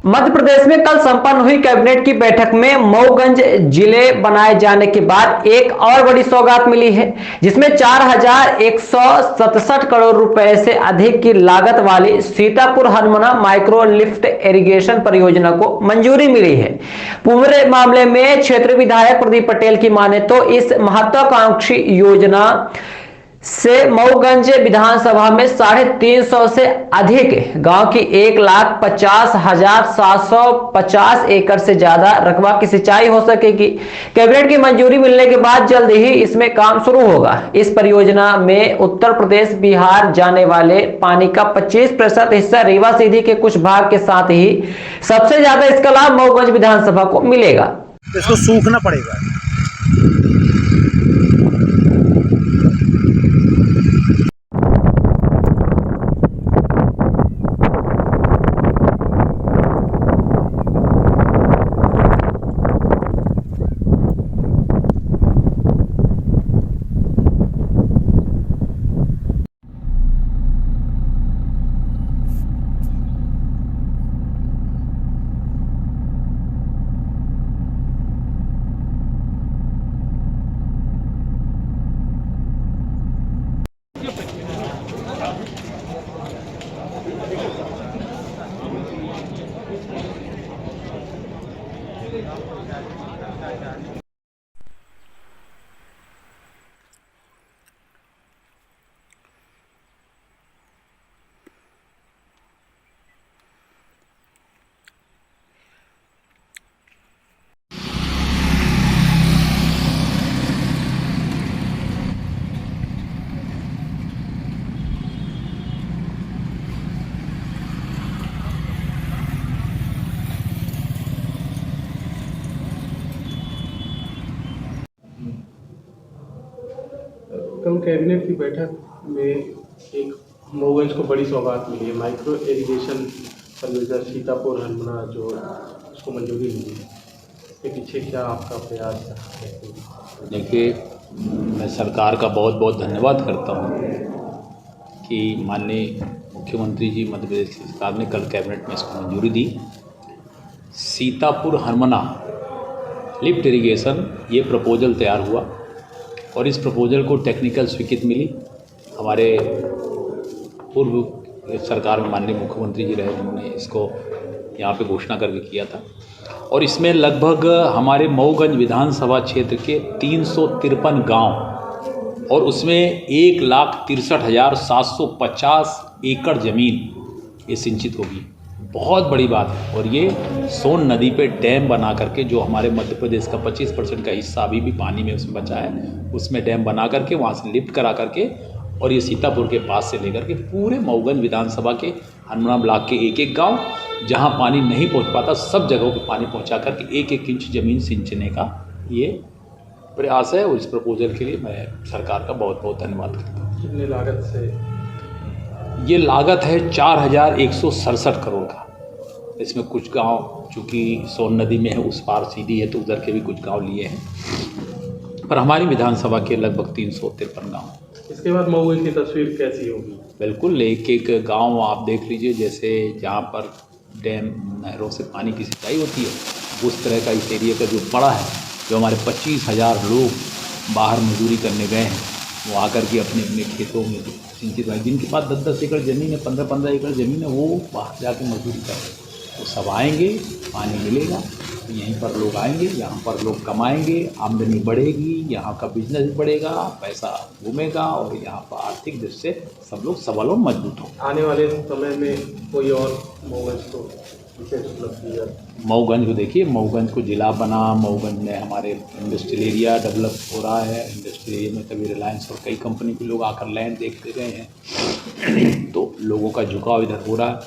मध्य प्रदेश में कल संपन्न हुई कैबिनेट की बैठक में मऊगंज जिले बनाए जाने के बाद एक और बड़ी सौगात मिली है, जिसमें 4,167 करोड़ रुपए से अधिक की लागत वाली सीतापुर हरमना माइक्रो लिफ्ट इरिगेशन परियोजना को मंजूरी मिली है। पूरे मामले में क्षेत्र विधायक प्रदीप पटेल की माने तो इस महत्वाकांक्षी योजना से मऊगंज विधानसभा में 350 से अधिक गांव की 1,50,750 एकड़ से ज्यादा रकबा की सिंचाई हो सकेगी। कैबिनेट की मंजूरी मिलने के बाद जल्द ही इसमें काम शुरू होगा। इस परियोजना में उत्तर प्रदेश बिहार जाने वाले पानी का 25% हिस्सा रीवा सीधी के कुछ भाग के साथ ही सबसे ज्यादा इसका लाभ मऊगंज विधानसभा को मिलेगा। इसको सूखना पड़ेगा। कल कैबिनेट की बैठक में एक मऊगंज को बड़ी सौगात मिली है। माइक्रो इरिगेशन परियोजना सीतापुर हरमना जो उसको मंजूरी मिली है, इसके पीछे क्या आपका प्रयास है? देखिए, मैं सरकार का बहुत बहुत धन्यवाद करता हूँ कि माननीय मुख्यमंत्री जी मध्य प्रदेश की सरकार ने कल कैबिनेट में इसको मंजूरी दी। सीतापुर हरमना लिफ्ट इरिगेशन ये प्रपोजल तैयार हुआ और इस प्रपोजल को टेक्निकल स्वीकृति मिली। हमारे पूर्व सरकार में माननीय मुख्यमंत्री जी रहे, उन्होंने इसको यहाँ पे घोषणा करके किया था और इसमें लगभग हमारे मऊगंज विधानसभा क्षेत्र के 353 गांव और उसमें 1,63,750 एकड़ ज़मीन ये सिंचित होगी। बहुत बड़ी बात है। और ये सोन नदी पे डैम बना करके, जो हमारे मध्य प्रदेश का 25% का हिस्सा अभी भी पानी में उसमें बचा है, उसमें डैम बना करके वहाँ से लिफ्ट करा करके और ये सीतापुर के पास से लेकर के पूरे मऊगंज विधानसभा के हरमना ब्लॉक के एक एक गांव जहां पानी नहीं पहुंच पाता, सब जगहों पे पानी पहुंचा करके एक एक इंच ज़मीन सिंचने का ये प्रयास है। और इस प्रपोजल के लिए मैं सरकार का बहुत बहुत धन्यवाद करता हूँ। कितने लागत से? ये लागत है 4,167 करोड़ का। इसमें कुछ गांव चूँकि सोन नदी में है, उस पार सीधी है, तो उधर के भी कुछ गांव लिए हैं, पर हमारी विधानसभा के लगभग 353 गाँव। इसके बाद मऊगंज की तस्वीर कैसी होगी? बिल्कुल, एक एक गांव आप देख लीजिए, जैसे जहाँ पर डैम नहरों से पानी की सिंचाई होती है, उस तरह का इस एरिया का जो पड़ा है, जो हमारे 25,000 लोग बाहर मजदूरी करने गए हैं, वो आकर के अपने अपने खेतों में सिंचित भाई, जिनके पास 10-10 एकड़ ज़मीन है, 15-15 एकड़ ज़मीन है, वो बाहर जाके मजदूरी कर रहे हैं। वो सब आएंगे, पानी मिलेगा, यहीं पर लोग आएंगे, यहाँ पर लोग कमाएंगे, आमदनी बढ़ेगी, यहाँ का बिजनेस बढ़ेगा, पैसा घूमेगा और यहाँ पर आर्थिक दृष्टि से सब लोग सबल और मजबूत होंगे। आने वाले समय में कोई और मऊगंज को विशेष उपलब्धि है? मऊगंज को देखिए, मऊगंज को जिला बना, मऊगंज में हमारे इंडस्ट्रियल एरिया डेवलप हो रहा है। इंडस्ट्रियल एरिया में तभी रिलायंस और कई कंपनी के लोग आकर लैंड देखते गए हैं, तो लोगों का झुकाव इधर हो रहा है।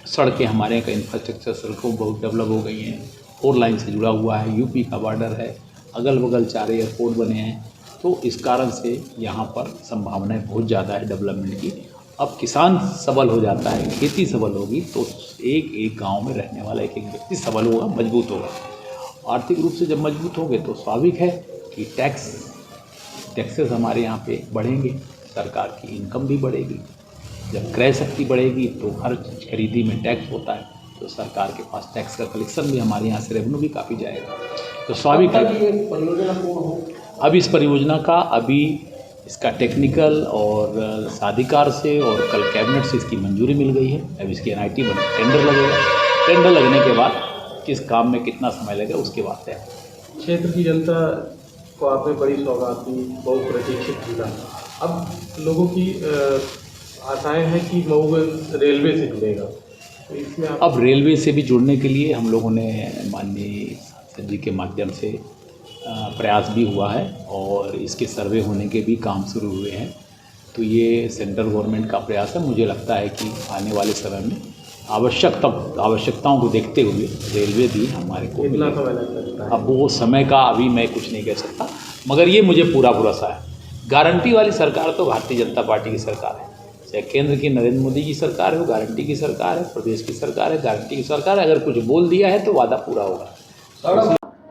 सड़कें हमारे यहाँ का इंफ्रास्ट्रक्चर, सड़कों बहुत डेवलप हो गई हैं, 4 लाइन से जुड़ा हुआ है, यूपी का बॉर्डर है, अगल बगल 4 एयरपोर्ट बने हैं, तो इस कारण से यहाँ पर संभावनाएं बहुत ज़्यादा है डेवलपमेंट की। अब किसान सबल हो जाता है, खेती सबल होगी, तो एक एक गांव में रहने वाला एक एक व्यक्ति सबल होगा, मजबूत होगा। आर्थिक रूप से जब मजबूत होंगे तो स्वाभाविक है कि टैक्सेस हमारे यहाँ पे बढ़ेंगे, सरकार की इनकम भी बढ़ेगी। जब क्रय शक्ति बढ़ेगी तो हर खरीदी में टैक्स होता है, तो सरकार के पास टैक्स का कलेक्शन भी, हमारे यहाँ से रेवेन्यू भी काफ़ी जाएगा। तो स्वाभाविक है अब इस परियोजना का इसका टेक्निकल और साधिकार से और कल कैबिनेट से इसकी मंजूरी मिल गई है। अब इसकी NIT बन टेंडर लगेगा। टेंडर लगने के बाद किस काम में कितना समय लगेगा उसके बाद तय। क्षेत्र की जनता को आपने बड़ी सौगात दी, बहुत प्रतीक्षित जिला। अब लोगों की आशाएं हैं कि मऊगंज रेलवे से जुड़ेगा, तो इसमें अब रेलवे से भी जुड़ने के लिए हम लोगों ने माननीय सांसद जी के माध्यम से प्रयास भी हुआ है और इसके सर्वे होने के भी काम शुरू हुए हैं। तो ये सेंट्रल गवर्नमेंट का प्रयास है। मुझे लगता है कि आने वाले समय में आवश्यकताओं को देखते हुए रेलवे भी हमारे को कितना समय लग सकता है? अब वो समय का अभी मैं कुछ नहीं कह सकता, मगर ये मुझे पूरा भरोसा है। गारंटी वाली सरकार तो भारतीय जनता पार्टी की सरकार है, चाहे केंद्र की नरेंद्र मोदी की सरकार है, गारंटी की सरकार है, प्रदेश की सरकार है, गारंटी की सरकार है। अगर कुछ बोल दिया है तो वादा पूरा होगा।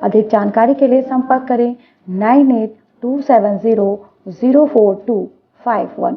अधिक जानकारी के लिए संपर्क करें 9827004251।